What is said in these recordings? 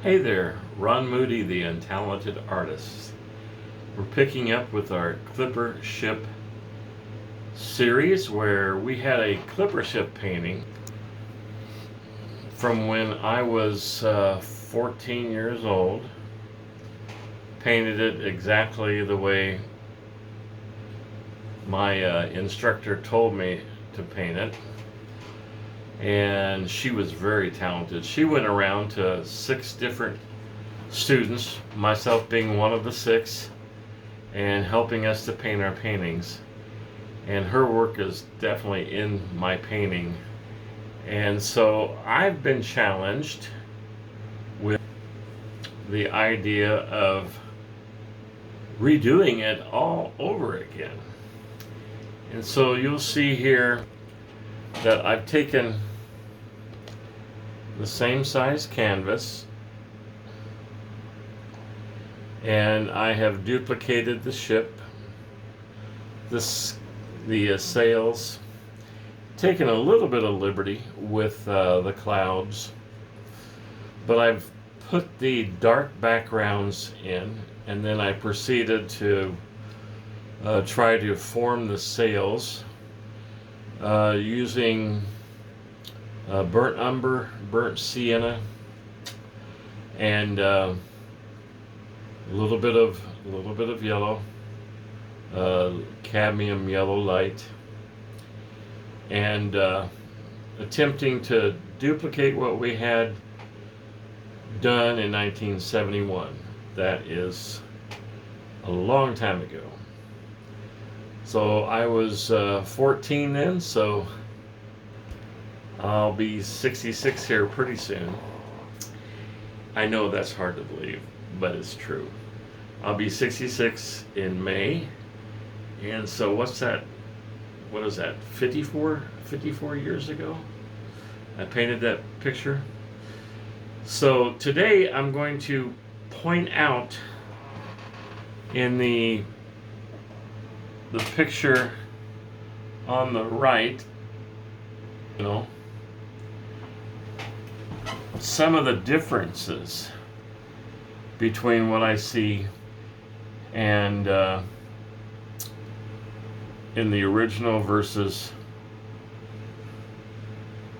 Hey there, Ron Moody, the Untalented Artist. We're picking up with our Clipper Ship series where we had a Clipper Ship painting from when I was 14 years old. Painted it exactly the way my instructor told me to paint it. And she was very talented. She went around to 6 different students, myself being one of the 6, and helping us to paint our paintings. And her work is definitely in my painting. And so I've been challenged with the idea of redoing it all over again. And so you'll see here that I've taken the same size canvas and I have duplicated the ship, the sails, taken a little bit of liberty with the clouds, but I've put the dark backgrounds in, and then I proceeded to try to form the sails using burnt umber, burnt sienna, and a little bit of yellow, cadmium yellow light, and attempting to duplicate what we had done in 1971. That is a long time ago. So I was 14 then, so I'll be 66 here pretty soon. I know that's hard to believe, but it's true. I'll be 66 in May, and so what's that? What is that? 54 years ago? I painted that picture. So today I'm going to point out in the picture on the right, some of the differences between what I see and in the original versus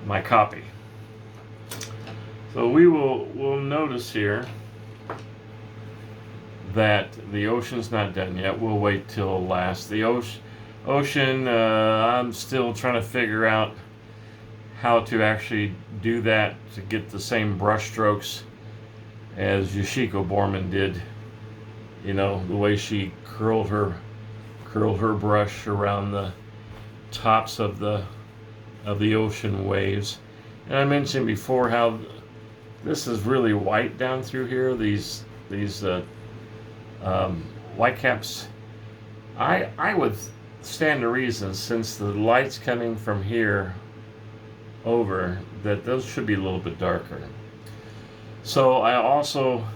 my copy. So we'll notice here that the ocean's not done yet. We'll wait till last. The ocean, I'm still trying to figure out how to actually do that to get the same brush strokes as Yoshiko Borman did. The way she curled her brush around the tops of the ocean waves. And I mentioned before how this is really white down through here. These white caps. I would stand to reason, since the light's coming from here over, that those should be a little bit darker. So I also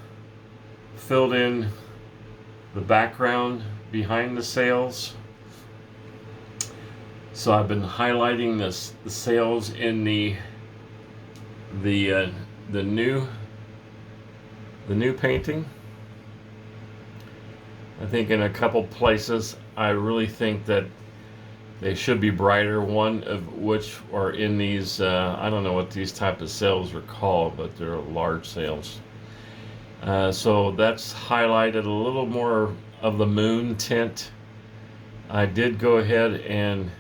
filled in the background behind the sails. So I've been highlighting the sails in the new painting. I think in a couple places I really think that they should be brighter, one of which are in these, I don't know what these type of sails are called, but they're large sails. So that's highlighted a little more of the moon tint. I did go ahead and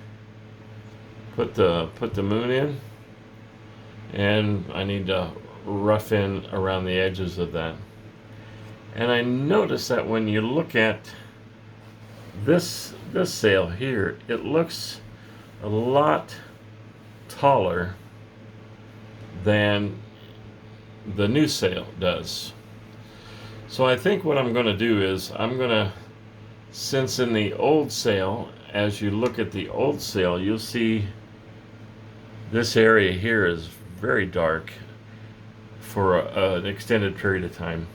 put the moon in, and I need to rough in around the edges of that. And I notice that when you look at this sail here, it looks a lot taller than the new sail does. So I think what I'm going to do is since in the old sail, as you look at the old sail, you'll see this area here is very dark for an extended period of time.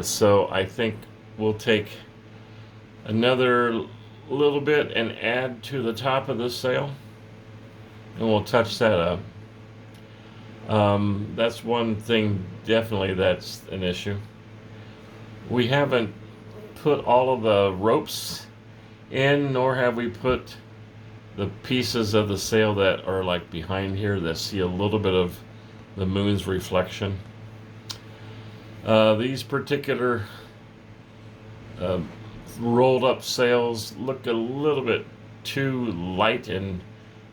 So I think we'll take another little bit and add to the top of this sail, and we'll touch that up. That's one thing, definitely, that's an issue. We haven't put all of the ropes in, nor have we put the pieces of the sail that are like behind here that see a little bit of the moon's reflection. These particular uh, rolled up sails look a little bit too light in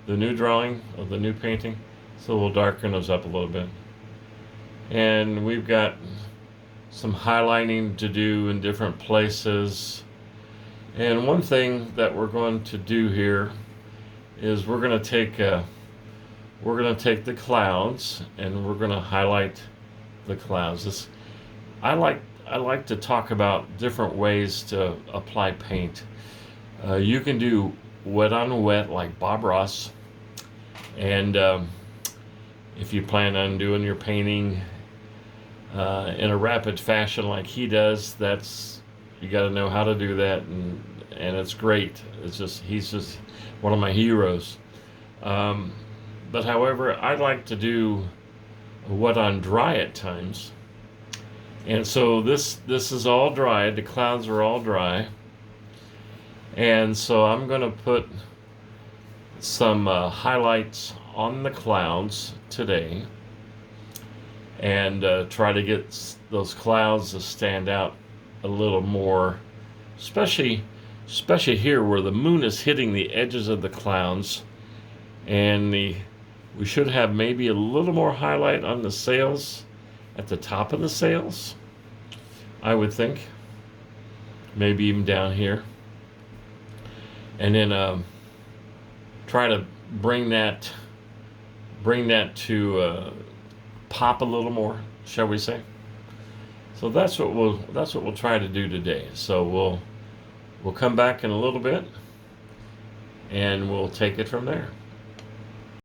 the new drawing of the new painting, so we'll darken those up a little bit. And we've got some highlighting to do in different places. And one thing that we're going to do here is we're going to take the clouds and we're going to highlight the clouds. I like to talk about different ways to apply paint. You can do wet on wet like Bob Ross, and if you plan on doing your painting in a rapid fashion like he does, you got to know how to do that, and it's great. He's just one of my heroes. But however, I like to do wet on dry at times. And so this is all dry. The clouds are all dry. And so I'm going to put some highlights on the clouds today and try to get those clouds to stand out a little more, especially here where the moon is hitting the edges of the clouds, and we should have maybe a little more highlight on the sails, at the top of the sails, I would think, maybe even down here, and then try to bring that to pop a little more, shall we say? So that's what we'll try to do today. So we'll come back in a little bit, and we'll take it from there.